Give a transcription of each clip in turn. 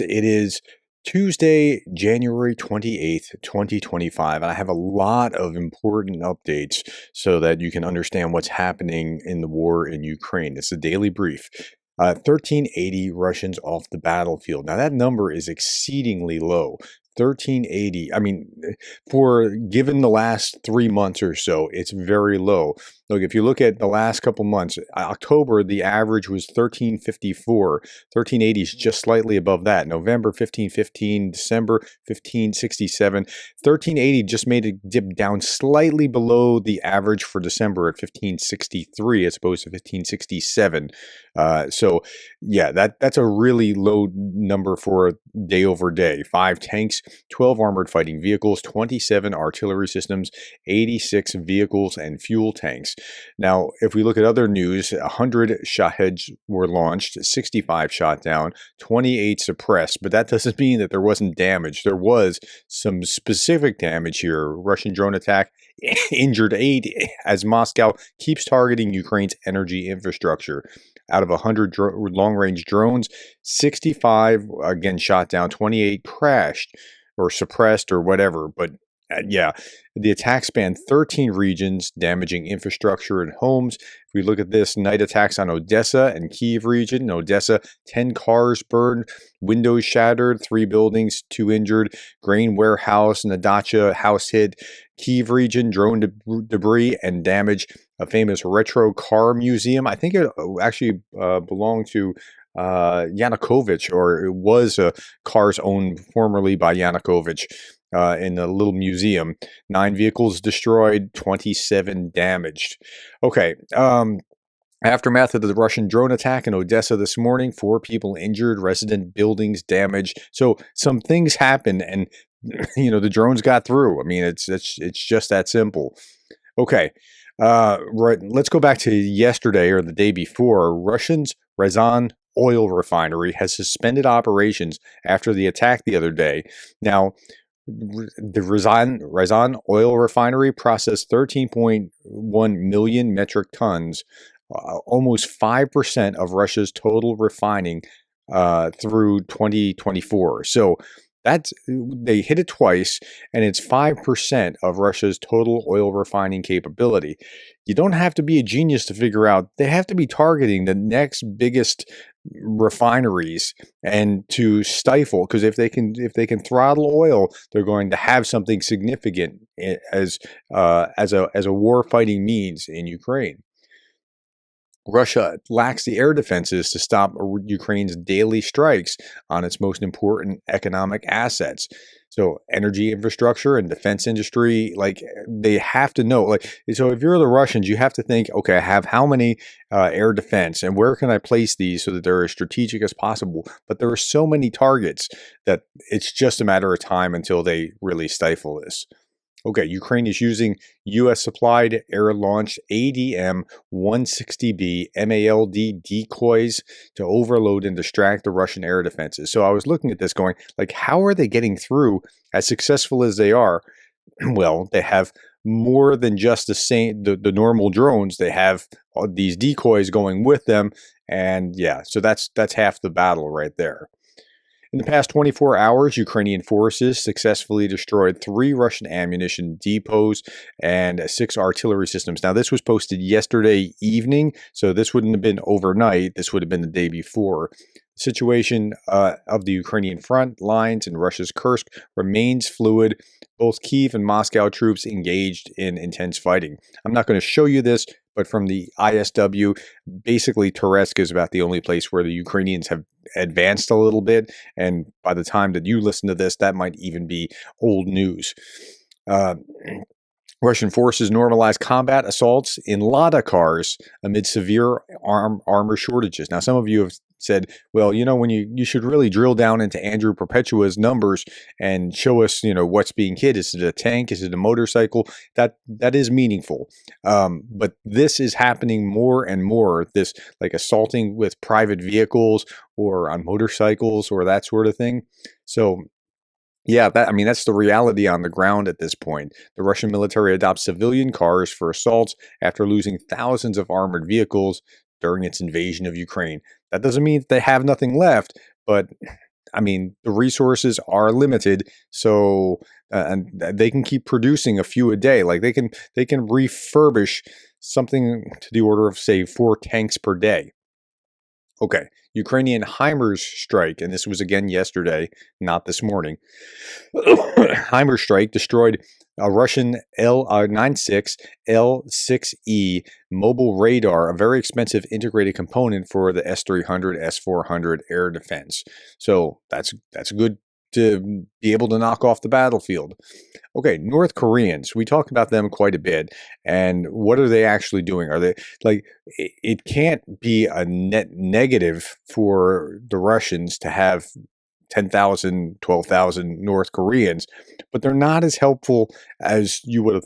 friends. It is Tuesday, January 28th, 2025, and I have a lot of important updates so that you can understand what's happening in the war in Ukraine. It's a daily brief. 1380 Russians off the battlefield. Now, that number is exceedingly low. 1380. I mean, for given the last 3 months or so, it's very low. Look, if you look at the last couple months, October, the average was 1354. 1380 is just slightly above that. November, 1515. December, 1567. 1380 just made it dip down slightly below the average for December at 1563 as opposed to 1567. So, yeah, that's a really low number for day over day. 5 tanks, 12 armored fighting vehicles, 27 artillery systems, 86 vehicles and fuel tanks. Now, if we look at other news, 100 Shaheds were launched, 65 shot down, 28 suppressed, but that doesn't mean that there wasn't damage. There was some specific damage here. Russian drone attack injured 8 as Moscow keeps targeting Ukraine's energy infrastructure. Out of 100 long-range drones, 65, again, shot down, 28 crashed or suppressed or whatever. But yeah, the attack spanned 13 regions, damaging infrastructure and homes. If we look at this, night attacks on Odessa and Kyiv region. In Odessa, 10 cars burned, windows shattered, 3 buildings, 2 injured, grain warehouse and a dacha house hit. Kyiv region, drone debris and damage a famous retro car museum. I think it actually belonged to Yanukovych, or it was cars owned formerly by Yanukovych. In a little museum. 9 vehicles destroyed, 27 damaged. Okay, aftermath of the Russian drone attack in Odessa this morning, 4 people injured, resident buildings damaged. So some things happened, and the drones got through. I mean, it's just that simple. Okay, right. Let's go back to yesterday or the day before. Russians' Ryazan oil refinery has suspended operations after the attack the other day. Now, the Ryazan oil refinery processed 13.1 million metric tons, almost 5% of Russia's total refining through 2024. So they hit it twice, and it's 5% of Russia's total oil refining capability. You don't have to be a genius to figure out they have to be targeting the next biggest refineries and to stifle, because if they can throttle oil, they're going to have something significant as a war fighting means in Ukraine. Russia lacks the air defenses to stop Ukraine's daily strikes on its most important economic assets. So energy infrastructure and defense industry, they have to know. So if you're the Russians, you have to think, okay, I have how many air defense and where can I place these so that they're as strategic as possible? But there are so many targets that it's just a matter of time until they really stifle this. Okay, Ukraine is using U.S.-supplied air-launched ADM-160B MALD decoys to overload and distract the Russian air defenses. So I was looking at this going, how are they getting through as successful as they are? Well, they have more than just the normal drones. They have these decoys going with them, and yeah, so that's half the battle right there. In the past 24 hours, Ukrainian forces successfully destroyed 3 Russian ammunition depots and 6 artillery systems. Now, this was posted yesterday evening, so this wouldn't have been overnight. This would have been the day before. The situation of the Ukrainian front lines in Russia's Kursk remains fluid. Both Kyiv and Moscow troops engaged in intense fighting. I'm not going to show you this, but from the ISW, basically Toretsk is about the only place where the Ukrainians have advanced a little bit, and by the time that you listen to this, that might even be old news. Russian forces normalized combat assaults in Lada cars amid severe armor shortages. Now, some of you have said, well, when you should really drill down into Andrew Perpetua's numbers and show us, what's being hit. Is it a tank? Is it a motorcycle? That is meaningful. But this is happening more and more, this assaulting with private vehicles or on motorcycles or that sort of thing. So yeah, that's the reality on the ground at this point. The Russian military adopts civilian cars for assaults after losing thousands of armored vehicles during its invasion of Ukraine. That doesn't mean they have nothing left, but I mean, the resources are limited, so and they can keep producing a few a day. Like they can refurbish something to the order of, say, 4 tanks per day. Okay, Ukrainian HIMARS strike, and this was again yesterday, not this morning. HIMARS strike destroyed a Russian L96 L6E mobile radar, a very expensive integrated component for the S-300, S-400 air defense. So that's good to be able to knock off the battlefield. Okay, North Koreans, we talk about them quite a bit. And what are they actually doing? Are they like, it can't be a net negative for the Russians to have 10,000, 12,000 North Koreans, but they're not as helpful as you would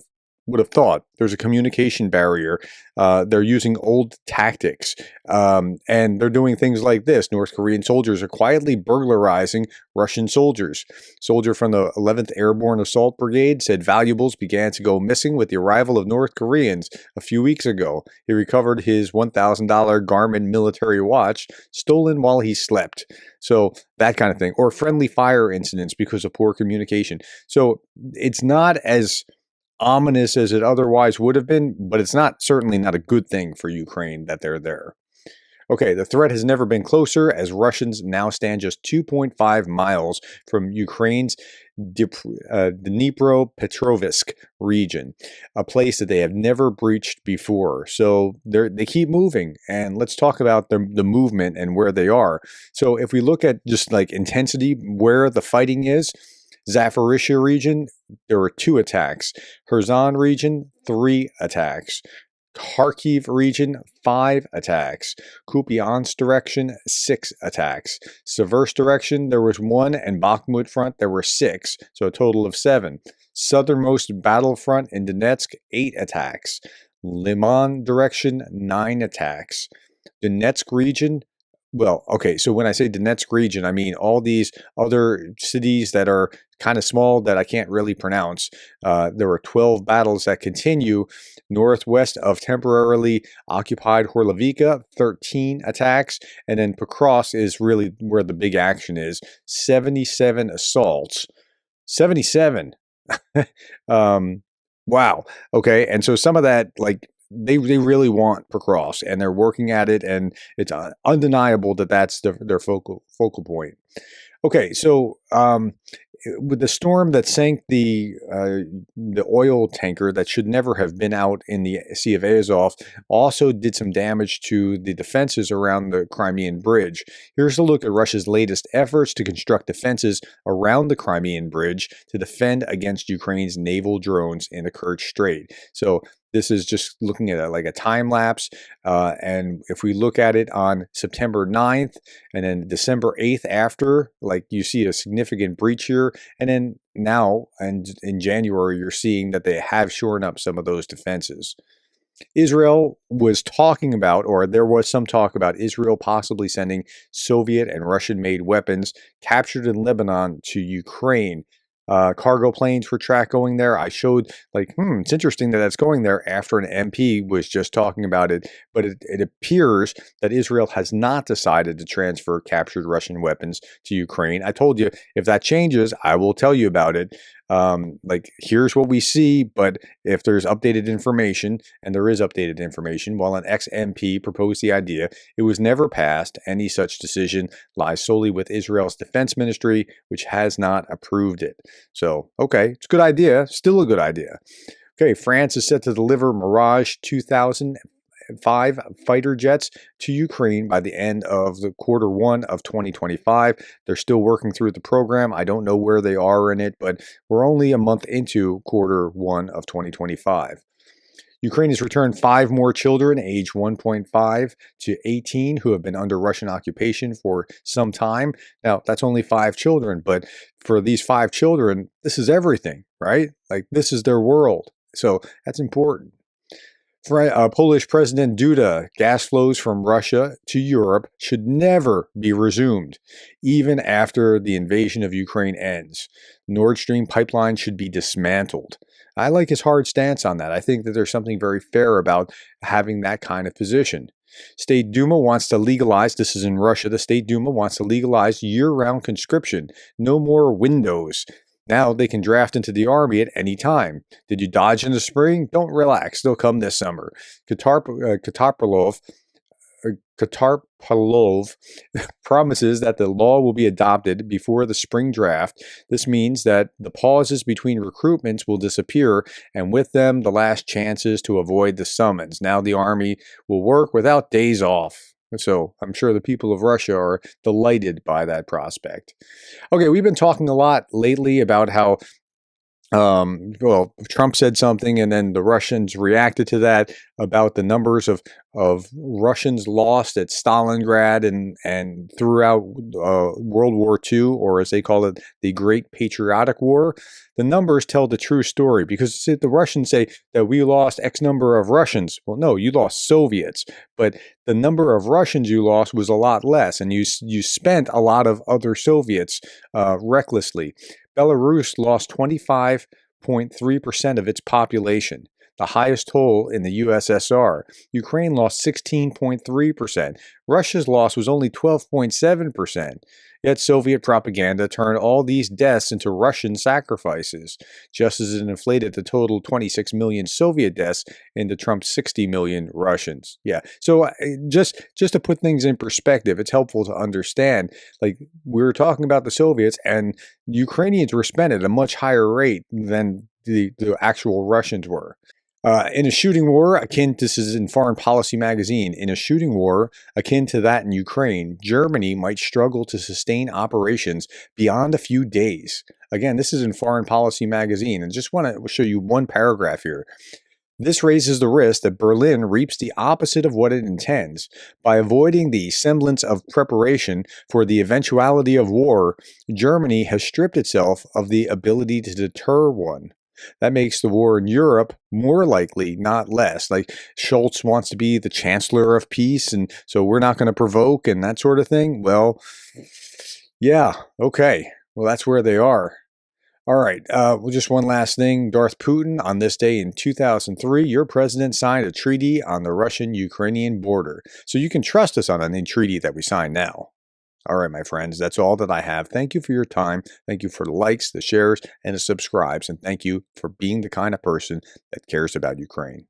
have thought. There's a communication barrier. They're using old tactics, and they're doing things like this. North Korean soldiers are quietly burglarizing Russian soldiers. Soldier from the 11th Airborne Assault Brigade said valuables began to go missing with the arrival of North Koreans a few weeks ago. He recovered his $1,000 Garmin military watch stolen while he slept. So that kind of thing. Or friendly fire incidents because of poor communication. So it's not as ominous as it otherwise would have been, but it's certainly not a good thing for Ukraine that they're there. Okay, the threat has never been closer as Russians now stand just 2.5 miles from Ukraine's Dnipropetrovsk region, a place that they have never breached before. So they keep moving, and let's talk about the movement and where they are. So if we look at just like intensity, where the fighting is, Zaporizhzhia region, there were 2 attacks. Ryazan region, 3 attacks. Kharkiv region, 5 attacks. Kupiansk direction, 6 attacks. Seversk direction, there was 1, and Bakhmut front, there were 6, so a total of 7. Southernmost battlefront in Donetsk, 8 attacks. Liman direction, 9 attacks. Donetsk region, well, okay, so when I say Donetsk region, I mean all these other cities that are kind of small that I can't really pronounce. There were 12 battles that continue. Northwest of temporarily occupied Horlavika, 13 attacks. And then Pokrovsk is really where the big action is. 77 assaults. 77. Wow. Okay, and so some of that, like, they really want Pokrovsk, and they're working at it, and it's undeniable that that's their focal point. Okay, so with the storm that sank the oil tanker that should never have been out in the Sea of Azov, also did some damage to the defenses around the Crimean Bridge. Here's a look at Russia's latest efforts to construct defenses around the Crimean Bridge to defend against Ukraine's naval drones in the Kerch Strait. So this is just looking at like a time lapse. And if we look at it on September 9th and then December 8th after, like you see a significant breach here. And then now, and in January, you're seeing that they have shored up some of those defenses. Israel was talking about, or there was some talk about Israel possibly sending Soviet and Russian-made weapons captured in Lebanon to Ukraine. Cargo planes were tracked going there. I showed like, it's interesting that that's going there after an MP was just talking about it. But it appears that Israel has not decided to transfer captured Russian weapons to Ukraine. I told you, if that changes, I will tell you about it. Like, here's what we see, but if there's updated information, and there is updated information, while an ex-MP proposed the idea, it was never passed. Any such decision lies solely with Israel's defense ministry, which has not approved it. So, okay, it's a good idea, still a good idea. Okay, France is set to deliver Mirage 2005 fighter jets to Ukraine by the end of the Q1 of 2025. They're still working through the program. I don't know where they are in it, but we're only a month into Q1 of 2025. Ukraine has returned 5 more children aged 1.5 to 18 who have been under Russian occupation for some time. Now, that's only 5 children, but for these 5 children, this is everything, right? Like, this is their world. So that's important. Polish President Duda, gas flows from Russia to Europe should never be resumed, even after the invasion of Ukraine ends. Nord Stream pipeline should be dismantled. I like his hard stance on that. I think that there's something very fair about having that kind of position. State Duma wants to legalize, this is in Russia, the State Duma wants to legalize year-round conscription. No more windows. Now they can draft into the army at any time. Did you dodge in the spring? Don't relax. They'll come this summer. Katarpalov promises that the law will be adopted before the spring draft. This means that the pauses between recruitments will disappear, and with them, the last chances to avoid the summons. Now the army will work without days off. So I'm sure the people of Russia are delighted by that prospect. Okay, we've been talking a lot lately about how well, Trump said something, and then the Russians reacted to that about the numbers of Russians lost at Stalingrad and throughout World War II, or as they call it, the Great Patriotic War. The numbers tell the true story, because the Russians say that we lost X number of Russians. Well, no, you lost Soviets, but the number of Russians you lost was a lot less, and you spent a lot of other Soviets recklessly. Belarus lost 25.3% of its population, the highest toll in the USSR. Ukraine lost 16.3%. Russia's loss was only 12.7%. Yet Soviet propaganda turned all these deaths into Russian sacrifices, just as it inflated the total 26 million Soviet deaths into Trump's 60 million Russians. Yeah, so just to put things in perspective, it's helpful to understand, like, we were talking about the Soviets, and Ukrainians were spent at a much higher rate than the actual Russians were. In a shooting war akin, this is in Foreign Policy magazine, in a shooting war akin to that in Ukraine, Germany might struggle to sustain operations beyond a few days. Again, this is in Foreign Policy magazine, and just want to show you one paragraph here. This raises the risk that Berlin reaps the opposite of what it intends. By avoiding the semblance of preparation for the eventuality of war, Germany has stripped itself of the ability to deter one. That makes the war in Europe more likely, not less. Like, Scholz wants to be the chancellor of peace, and so we're not going to provoke and that sort of thing. Well, yeah, okay. Well, that's where they are. All right, well, just one last thing. Darth Putin, on this day in 2003, your president signed a treaty on the Russian-Ukrainian border. So you can trust us on any treaty that we sign now. All right, my friends, that's all that I have. Thank you for your time. Thank you for the likes, the shares, and the subscribes. And thank you for being the kind of person that cares about Ukraine.